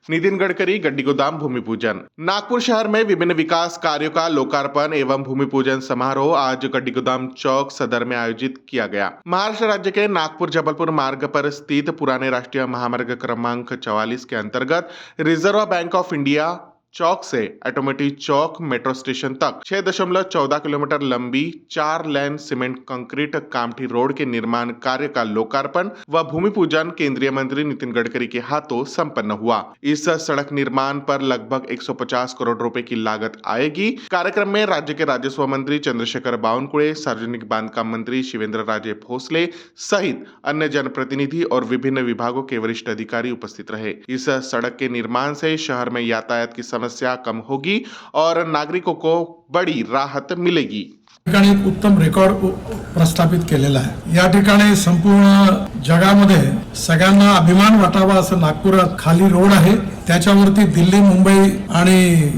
नितिन गडकरी गड्डी गोदाम भूमि पूजन। नागपुर शहर में विभिन्न विकास कार्यों का लोकार्पण एवं भूमि पूजन समारोह आज गड्डी गोदाम चौक सदर में आयोजित किया गया। महाराष्ट्र राज्य के नागपुर जबलपुर मार्ग पर स्थित पुराने राष्ट्रीय महामार्ग क्रमांक 44 के अंतर्गत reserve bank of India Chowk say automatic Chowk metro station तक 6.14 किलोमीटर लंबी 4 लेन सीमेंट कंक्रीट कामठी रोड के निर्माण कार्य का लोकार्पण व भूमि पूजन केंद्रीय मंत्री नितिन गडकरी के हाथों संपन्न हुआ। इस सड़क निर्माण पर लगभग 150 करोड़ रुपए की लागत आएगी। कार्यक्रम में राज्य के राजस्व मंत्री चंद्रशेखर बावनकुळे, सार्वजनिक बांधकाम मंत्री शिवेंद्र राजे भोसले सहित अन्य जनप्रतिनिधि और विभिन्न विभागों के वरिष्ठ अधिकारी उपस्थित रहे। इस सड़क के निर्माण से शहर में यातायात की समस्या कम होगी और नागरिकों को बड़ी राहत मिलेगी। ठिकाणी एक उत्तम रेकॉर्ड प्रस्थापित केलेला आहे। या ठिकाणी संपूर्ण जगामध्ये सगळ्यांना अभिमान वाटावा असं नागपुरात खाली रोड आहे, त्याच्यावरती दिल्ली मुंबई आणि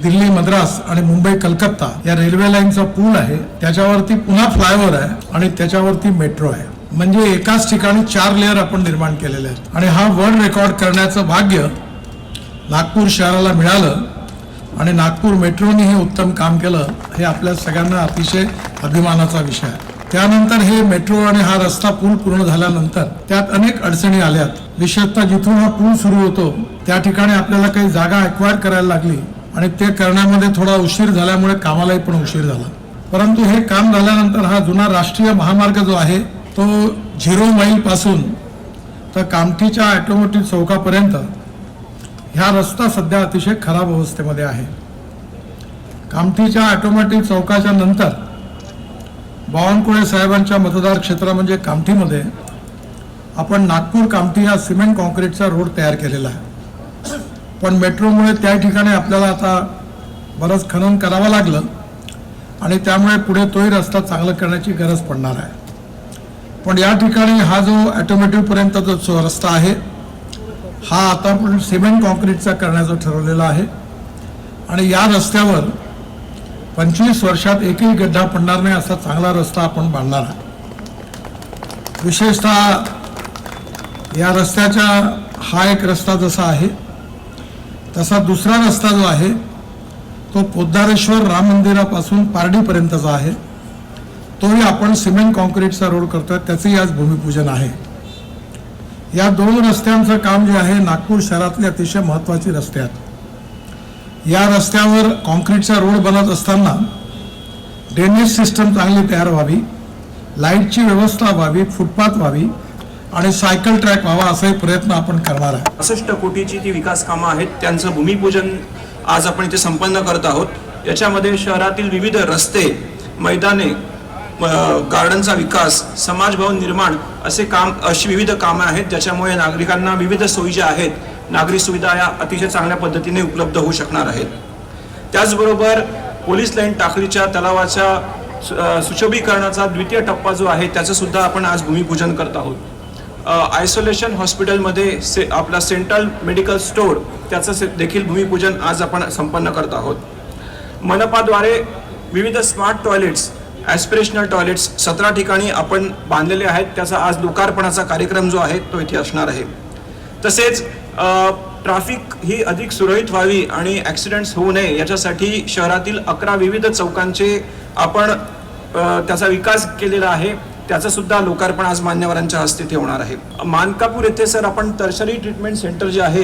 दिल्ली मद्रास आणि मुंबई कलकत्ता या रेल्वे लाईनचा पूल आहे, त्याच्यावरती पुन्हा फ्लायओव्हर आहे आणि त्याच्यावरती मेट्रो आहे। म्हणजे एकाच ठिकाणी 4 लेअर आपण निर्माण केलेले आहेत आणि हा वर्ल्ड रेकॉर्ड करण्याचं भाग्य नागपूर शहराला मिळालं आणि नागपूर मेट्रोने हे उत्तम काम केलं, हे आपल्या सगळ्यांना अतिशय अभिमानाचा विषय आहे। त्यानंतर हे मेट्रो आणि हा रस्ता पूल पूर्ण झाल्यानंतर त्यात अनेक अडचणी आल्यात। विशेषतः जिथून हा पूल सुरू होतो त्या ठिकाणी आपल्याला काही जागा एक्वायर करायला लागली आणि ते करण्यामध्ये थोडा उशीर झाल्यामुळे कामालाही पण उशीर झाला। परंतु हे काम झाल्यानंतर हा जुना राष्ट्रीय महामार्ग जो आहे तो 0 मैल पासून तर कामठीच्या ऑटोमोटिव्ह चौकापर्यंत हा रस्ता सध्या अतिशय खराब अवस्थेमध्ये आहे। कामठीच्या ऑटोमॅटिक चौकाच्या नंतर बावनकुळे साहेबांच्या मतदार क्षेत्र म्हणजे कामठीमध्ये आपण नागपूर कामठी हा सिमेंट कॉन्क्रीटचा रोड तयार केलेला आहे, पण मेट्रोमुळे त्या ठिकाणी आपल्याला आता बरंच खनन करावं लागलं आणि त्यामुळे पुढे तोही रस्ता चांगला करण्याची गरज पडणार आहे। पण या ठिकाणी हा जो ऑटोमॅटिक पर्यंतचा जो रस्ता आहे हा आता आपण सिमेंट कॉन्क्रीटचा करण्याचं ठरवलेलं आहे आणि या रस्त्यावर 25 वर्षात एकही गड्डा पडणार नाही असा चांगला रस्ता आपण बांधणार आहे। विशेषतः या रस्त्याचा हा एक रस्ता जसा आहे तसा दुसरा रस्ता जो आहे तो पोद्दारेश्वर राम मंदिरापासून पारडीपर्यंतचा आहे, तोही आपण सिमेंट कॉन्क्रीटचा रोड करतोय, त्याचंही आज भूमिपूजन आहे। या 2 रस्त्यांचं काम जे आहे नागपूर शहरातले अतिशय महत्त्वाचे रस्ते आहेत। या रस्त्यावर कॉन्क्रीटचा रोड बनत असताना ड्रेनेज सिस्टम चांगली तयार व्हावी, लाईटची व्यवस्था व्हावी, फुटपाथ व्हावी आणि सायकल ट्रॅक व्हावा असाही प्रयत्न आपण करणार आहे। 65 कोटीची जी विकास कामं आहेत त्यांचं भूमिपूजन आज आपण इथे संपन्न करत आहोत। याच्यामध्ये शहरातील विविध रस्ते, मैदाने, गार्डनचा विकास, समाज भवन निर्माण अशी विविध कामं आहेत ज्याच्यामुळे नागरिकांना विविध सोयी ज्या आहेत, नागरी सुविधा या अतिशय चांगल्या पद्धतीने उपलब्ध होऊ शकणार आहेत। त्याचबरोबर पोलीस लाईन टाकळीच्या तलावाच्या सुशोभीकरणाचा द्वितीय टप्पा जो आहे त्याचं सुद्धा आपण आज भूमिपूजन करत आहोत। आयसोलेशन हॉस्पिटलमध्ये आपला सेंट्रल मेडिकल स्टोअर त्याचं देखील भूमिपूजन आज आपण संपन्न करत आहोत। मनपाद्वारे विविध स्मार्ट टॉयलेट्स, ॲस्पिरेशनल टॉयलेट्स 17 ठिकाणी आपण बांधलेले आहेत, त्याचा आज लोकार्पणाचा कार्यक्रम जो आहे तो इथे असणार आहे। तसेच ट्रॅफिक ही अधिक सुरळीत व्हावी आणि ॲक्सिडेंट्स होऊ नये याच्यासाठी शहरातील 11 विविध चौकांचे आपण त्याचा विकास केलेला आहे, त्याचं सुद्धा लोकार्पण आज मान्यवरांच्या हस्ते ते होणार आहे। मानकापूर येथे सर आपण टर्शरी ट्रीटमेंट सेंटर जे आहे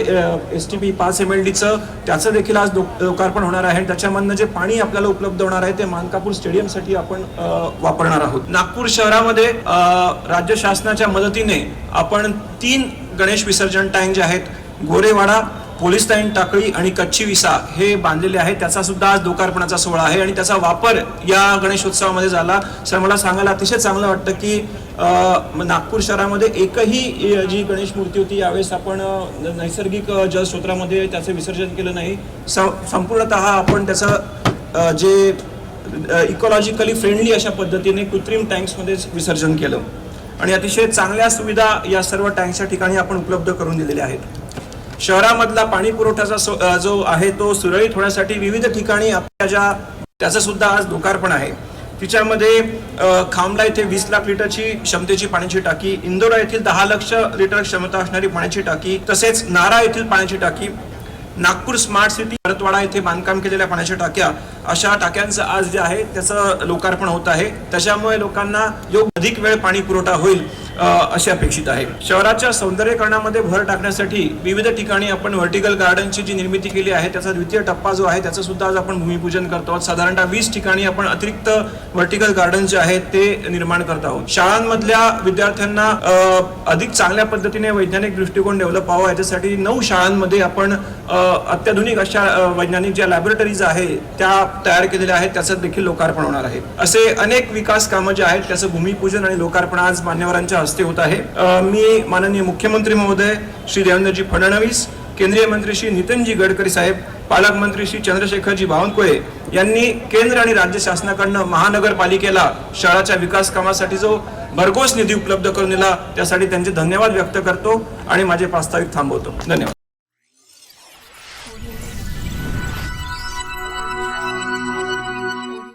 STP 5 MLDचं त्याचं देखील आज लोकार्पण होणार आहे। त्याच्यामधनं जे पाणी आपल्याला उपलब्ध होणार आहे ते मानकापूर स्टेडियमसाठी आपण वापरणार आहोत। नागपूर शहरामध्ये राज्य शासनाच्या मदतीने आपण 3 गणेश विसर्जन टँक जे आहेत गोरेवाडा, पोलीस लाईन टाकळी आणि कच्ची विसा हे बांधलेले आहेत, त्याचा सुद्धा आज लोकार्पणाचा सोहळा आहे आणि त्याचा वापर या गणेशोत्सवामध्ये झाला। सर मला सांगायला अतिशय चांगलं वाटतं की नागपूर शहरामध्ये एकही जी गणेश मूर्ती होती यावेळेस आपण नैसर्गिक जलस्रोतामध्ये त्याचं विसर्जन केलं नाही, संपूर्णतः आपण त्याचं जे इकॉलॉजिकली फ्रेंडली अशा पद्धतीने कृत्रिम टँक्समध्ये विसर्जन केलं आणि अतिशय चांगल्या सुविधा या सर्व टँक्सच्या ठिकाणी आपण उपलब्ध करून दिलेल्या आहेत। शहरामधला पाणी पुरवठ्याचा जो आहे तो सुरळीत होण्यासाठी विविध ठिकाणी आपल्या त्याचं सुद्धा आज लोकार्पण आहे। तिच्यामध्ये खामला येथे 20 लाख लिटरची क्षमतेची पाण्याची टाकी, इंदोरा येथील 10 लाख लिटर क्षमता असणारी पाण्याची टाकी, तसेच नारा येथील पाण्याची टाकी, नागपूर स्मार्ट सिटी भरतवाडा येथे बांधकाम केलेल्या पाण्याच्या टाक्या, अशा टाक्यांचं आज जे आहे त्याचं लोकार्पण होत आहे. त्याच्यामुळे लोकांना योग्य अधिक वेळ पाणी पुरवठा होईल असे अपेक्षित आहे. शहराच्या सौंदर्यीकरणामध्ये भर टाकण्यासाठी विविध ठिकाणी आपण व्हर्टिकल गार्डनची जी निर्मिती केली आहे त्याचा द्वितीय टप्पा जो आहे त्याचं सुद्धा आज आपण भूमिपूजन करतो आहोत. साधारणतः 20 ठिकाणी आपण अतिरिक्त व्हर्टिकल गार्डन जे आहेत ते निर्माण करत आहोत. शाळांमधल्या विद्यार्थ्यांना अधिक चांगल्या पद्धतीने वैज्ञानिक दृष्टिकोन डेव्हलप व्हावा याच्यासाठी 9 शाळांमध्ये आपण अत्याधुनिक अशा वैज्ञानिक ज्या लॅबोरेटरीज आहेत त्या तयार केलेल्या आहेत, त्याचं देखील लोकार्पण होणार आहे. असे अनेक विकास कामं जे आहेत त्याचं भूमिपूजन आणि लोकार्पण आज मान्यवरांच्या हस्ते होत आहे. मी माननीय मुख्यमंत्री महोदय श्री देवेंद्रजी फडणवीस, केंद्रीय मंत्री श्री नितीनजी गडकरी साहेब, पालकमंत्री श्री चंद्रशेखरजी बावनकुळे यांनी केंद्र आणि राज्य शासनाकडनं महानगरपालिकेला शहराच्या विकास कामासाठी जो भरघोस निधी उपलब्ध करून दिला त्यासाठी त्यांचे धन्यवाद व्यक्त करतो आणि माझे प्रास्ताविक थांबवतो. धन्यवाद.